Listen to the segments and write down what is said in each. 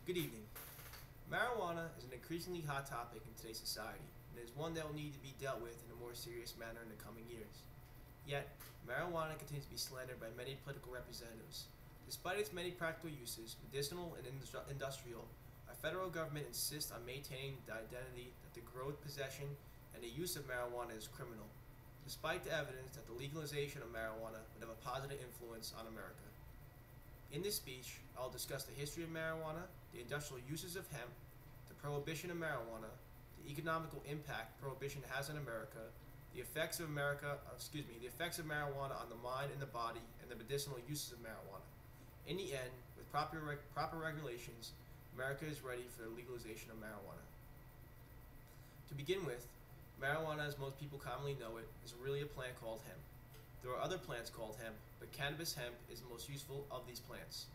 Good evening. Marijuana is an increasingly hot topic in today's society, and is one that will need to be dealt with in a more serious manner in the coming years. Yet, marijuana continues to be slandered by many political representatives. Despite its many practical uses, medicinal and industrial, our federal government insists on maintaining the identity that the growth, possession, and the use of marijuana is criminal, despite the evidence that the legalization of marijuana would have a positive influence on America. In this speech, I will discuss the history of marijuana, the industrial uses of hemp, the prohibition of marijuana, the economical impact prohibition has on America, the effects of the effects of marijuana on the mind and the body, and the medicinal uses of marijuana. In the end, with proper regulations, America is ready for the legalization of marijuana. To begin with, marijuana, as most people commonly know it, is really a plant called hemp. There are other plants called hemp, but cannabis hemp is the most useful of these plants.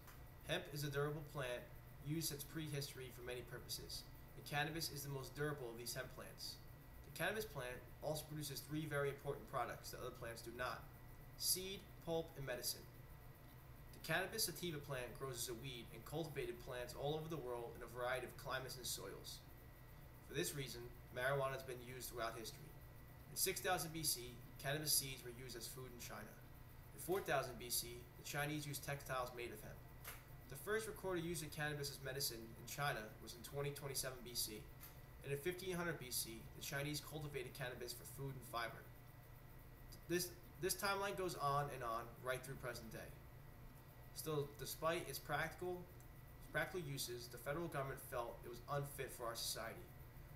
Hemp is a durable plant used since prehistory for many purposes, and cannabis is the most durable of these hemp plants. The cannabis plant also produces three very important products that other plants do not: seed, pulp, and medicine. The cannabis sativa plant grows as a weed in cultivated plants all over the world in a variety of climates and soils. For this reason, marijuana has been used throughout history. In 6000 BC, cannabis seeds were used as food in China. In 4000 BC, the Chinese used textiles made of hemp. The first recorded use of cannabis as medicine in China was in 2027 BC, and in 1500 BC, the Chinese cultivated cannabis for food and fiber. This timeline goes on and on right through present day. Still, despite its practical uses, the federal government felt it was unfit for our society.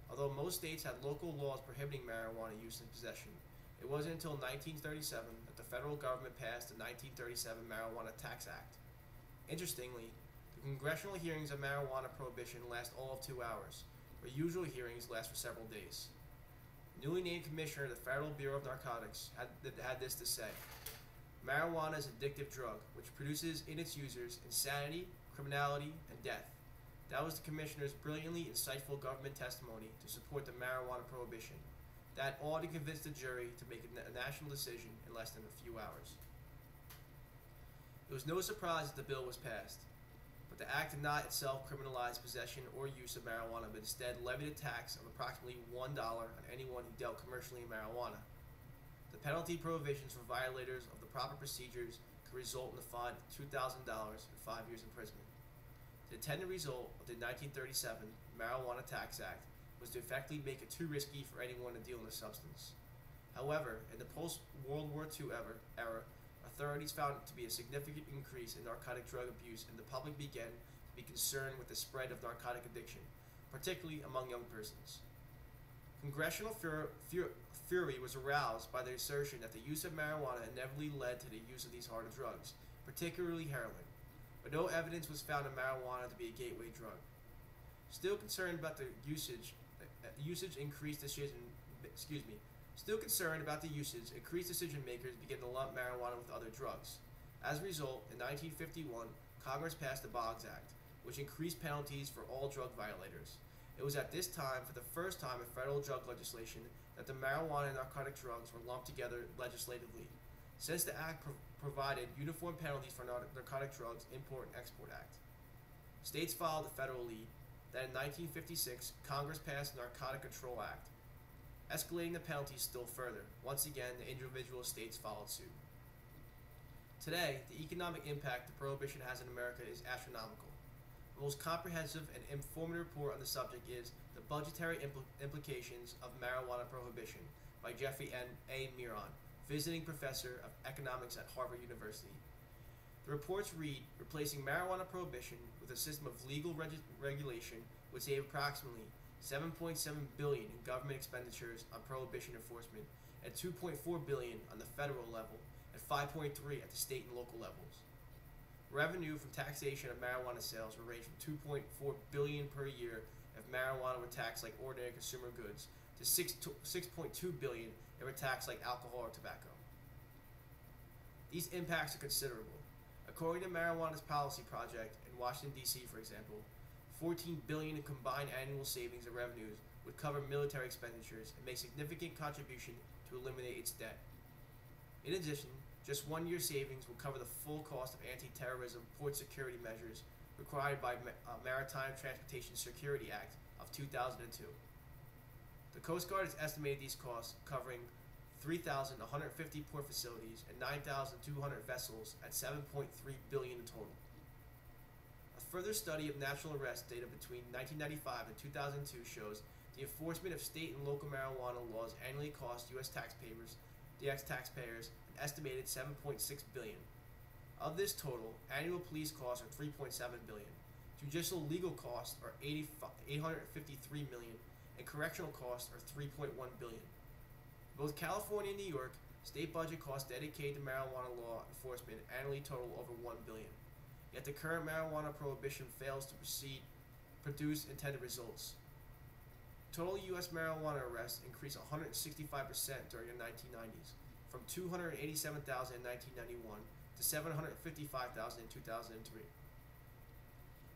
Although most states had local laws prohibiting marijuana use and possession, it wasn't until 1937 that the federal government passed the 1937 Marijuana Tax Act. Interestingly, the congressional hearings of marijuana prohibition last all of 2 hours, where usual hearings last for several days. The newly named commissioner of the Federal Bureau of Narcotics had this to say: "Marijuana is an addictive drug, which produces in its users insanity, criminality, and death." That was the commissioner's brilliantly insightful government testimony to support the marijuana prohibition. That ought to convince the jury to make a national decision in less than a few hours. It was no surprise that the bill was passed, but the act did not itself criminalize possession or use of marijuana, but instead levied a tax of approximately $1 on anyone who dealt commercially in marijuana. The penalty provisions for violators of the proper procedures could result in a fine of $2,000 and 5 years imprisonment. The intended result of the 1937 Marijuana Tax Act was to effectively make it too risky for anyone to deal in the substance. However, in the post-World War II era, authorities found it to be a significant increase in narcotic drug abuse, and the public began to be concerned with the spread of narcotic addiction, particularly among young persons. Congressional fury was aroused by the assertion that the use of marijuana inevitably led to the use of these harder drugs, particularly heroin, but no evidence was found of marijuana to be a gateway drug. Still concerned about the usage, increased decision makers began to lump marijuana with other drugs. As a result, in 1951, Congress passed the Boggs Act, which increased penalties for all drug violators. It was at this time, for the first time in federal drug legislation, that the marijuana and narcotic drugs were lumped together legislatively. Since the act provided uniform penalties for narcotic drugs Import and Export Act. States followed the federal lead. Then in 1956, Congress passed the Narcotic Control Act, escalating the penalties still further. Once again, the individual states followed suit. Today, the economic impact the prohibition has in America is astronomical. The most comprehensive and informative report on the subject is The Budgetary Implications of Marijuana Prohibition by Jeffrey A. Miron, visiting professor of economics at Harvard University. The reports read, replacing marijuana prohibition with a system of legal regulation would save approximately $7.7 billion in government expenditures on prohibition enforcement, and $2.4 billion on the federal level, and $5.3 billion at the state and local levels. Revenue from taxation of marijuana sales would range from $2.4 billion per year if marijuana were taxed like ordinary consumer goods, to $6.2 billion if it were taxed like alcohol or tobacco. These impacts are considerable. According to Marijuana's Policy Project in Washington, D.C., for example, $14 billion in combined annual savings and revenues would cover military expenditures and make significant contribution to eliminate its debt. In addition, just 1 year savings will cover the full cost of anti-terrorism port security measures required by Maritime Transportation Security Act of 2002. The Coast Guard has estimated these costs covering 3,150 port facilities and 9,200 vessels at $7.3 billion in total. A further study of natural arrest data between 1995 and 2002 shows the enforcement of state and local marijuana laws annually cost U.S. taxpayers an estimated $7.6 billion. Of this total, annual police costs are $3.7 billion, judicial legal costs are $853 million, and correctional costs are $3.1 billion. In both California and New York, state budget costs dedicated to marijuana law enforcement annually total over $1 billion. Yet the current marijuana prohibition fails to produce intended results. Total U.S. marijuana arrests increased 165% during the 1990s, from 287,000 in 1991 to 755,000 in 2003.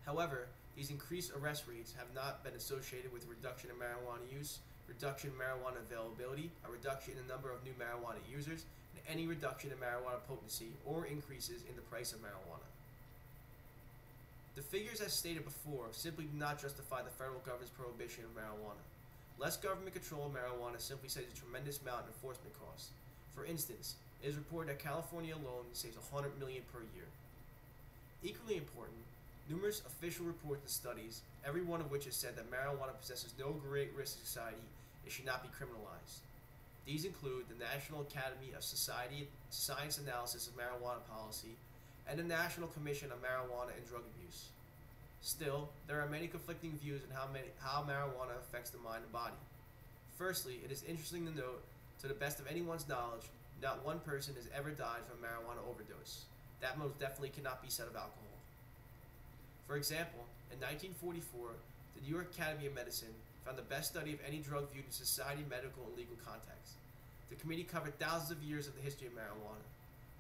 However, these increased arrest rates have not been associated with a reduction in marijuana use, reduction in marijuana availability, a reduction in the number of new marijuana users, and any reduction in marijuana potency or increases in the price of marijuana. The figures as stated before simply do not justify the federal government's prohibition of marijuana. Less government control of marijuana simply saves a tremendous amount in enforcement costs. For instance, it is reported that California alone saves $100 million per year. Equally important, numerous official reports and studies, every one of which has said that marijuana possesses no great risk to society and should not be criminalized. These include the National Academy of Science Analysis of Marijuana Policy and the National Commission on Marijuana and Drug Abuse. Still, there are many conflicting views on how marijuana affects the mind and body. Firstly, it is interesting to note, to the best of anyone's knowledge, not one person has ever died from a marijuana overdose. That most definitely cannot be said of alcohol. For example, in 1944, the New York Academy of Medicine found the best study of any drug viewed in society, medical, and legal context. The committee covered thousands of years of the history of marijuana.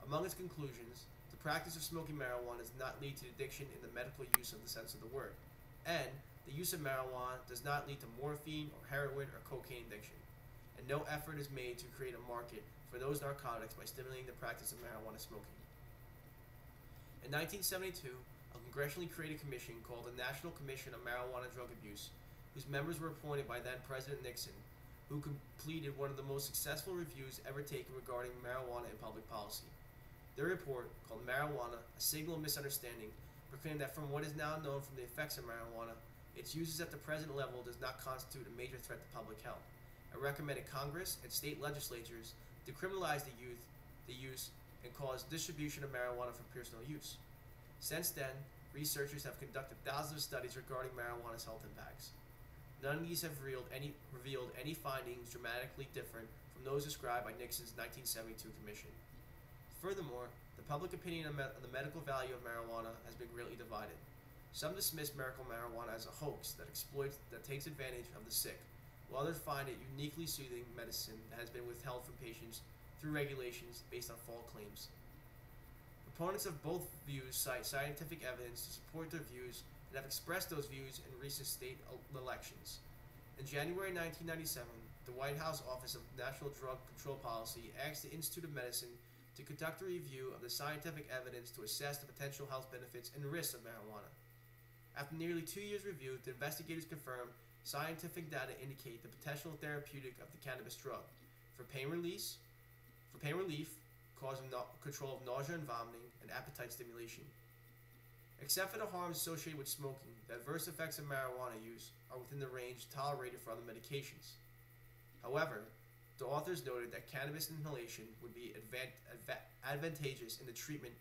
Among its conclusions, the practice of smoking marijuana does not lead to addiction in the medical use of the sense of the word, and the use of marijuana does not lead to morphine or heroin or cocaine addiction, and no effort is made to create a market for those narcotics by stimulating the practice of marijuana smoking. In 1972, a congressionally created commission called the National Commission on Marijuana and Drug Abuse, whose members were appointed by then President Nixon, who completed one of the most successful reviews ever taken regarding marijuana and public policy. Their report, called Marijuana, A Signal of Misunderstanding, proclaimed that from what is now known from the effects of marijuana, its uses at the present level does not constitute a major threat to public health. It recommended Congress and state legislatures decriminalize the use, and cause distribution of marijuana for personal use. Since then, researchers have conducted thousands of studies regarding marijuana's health impacts. None of these have revealed any findings dramatically different from those described by Nixon's 1972 commission. Furthermore, the public opinion on the medical value of marijuana has been greatly divided. Some dismiss medical marijuana as a hoax that takes advantage of the sick, while others find it uniquely soothing medicine that has been withheld from patients through regulations based on false claims. Proponents of both views cite scientific evidence to support their views and have expressed those views in recent state elections. In January 1997, the White House Office of National Drug Control Policy asked the Institute of Medicine to conduct a review of the scientific evidence to assess the potential health benefits and risks of marijuana. After nearly 2 years' review, the investigators confirmed scientific data indicate the potential therapeutic of the cannabis drug for pain relief, causing control of nausea and vomiting, and appetite stimulation. Except for the harms associated with smoking, the adverse effects of marijuana use are within the range tolerated for other medications. However, the authors noted that cannabis inhalation would be advantageous in the treatment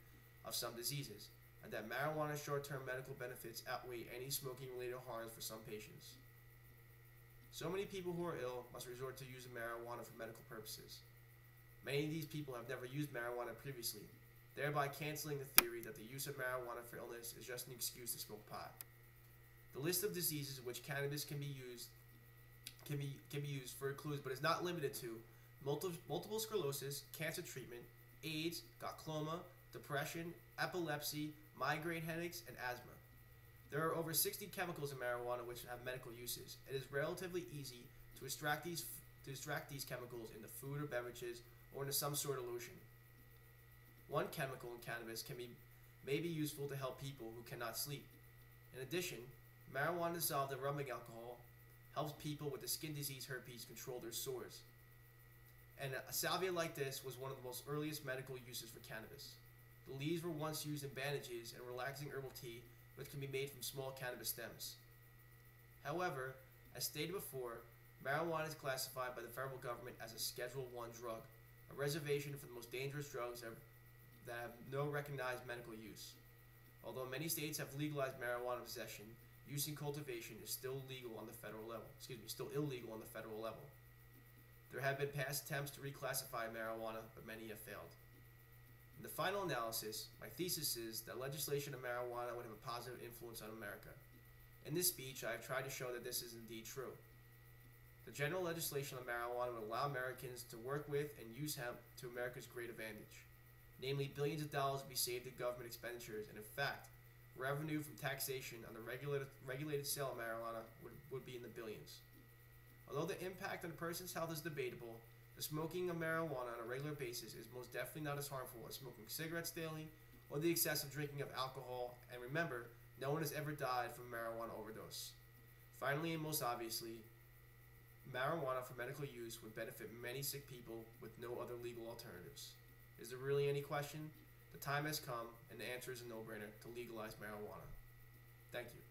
of some diseases, and that marijuana's short-term medical benefits outweigh any smoking-related harms for some patients. So many people who are ill must resort to using marijuana for medical purposes. Many of these people have never used marijuana previously, thereby canceling the theory that the use of marijuana for illness is just an excuse to smoke pot. The list of diseases in which cannabis can be used for includes, but is not limited to, multiple sclerosis, cancer treatment, AIDS, glaucoma, depression, epilepsy, migraine headaches, and asthma. There are over 60 chemicals in marijuana which have medical uses. It is relatively easy to extract these chemicals into food or beverages or into some sort of lotion. One chemical in cannabis may be useful to help people who cannot sleep. In addition, marijuana dissolved in rubbing alcohol helps people with the skin disease herpes control their sores. And a salvia like this was one of the most earliest medical uses for cannabis. The leaves were once used in bandages and relaxing herbal tea, which can be made from small cannabis stems. However, as stated before, marijuana is classified by the federal government as a Schedule I drug, a reservation for the most dangerous drugs that have no recognized medical use. Although many states have legalized marijuana possession, use and cultivation is still illegal on the federal level. There have been past attempts to reclassify marijuana, but many have failed. In the final analysis, my thesis is that legislation of marijuana would have a positive influence on America. In this speech, I have tried to show that this is indeed true. The general legislation of marijuana would allow Americans to work with and use hemp to America's great advantage. Namely, billions of dollars would be saved in government expenditures, and in fact, revenue from taxation on the regulated sale of marijuana would be in the billions. Although the impact on a person's health is debatable, the smoking of marijuana on a regular basis is most definitely not as harmful as smoking cigarettes daily or the excessive drinking of alcohol, and remember, no one has ever died from a marijuana overdose. Finally, and most obviously, marijuana for medical use would benefit many sick people with no other legal alternatives. Is there really any question? The time has come, and the answer is a no-brainer to legalize marijuana. Thank you.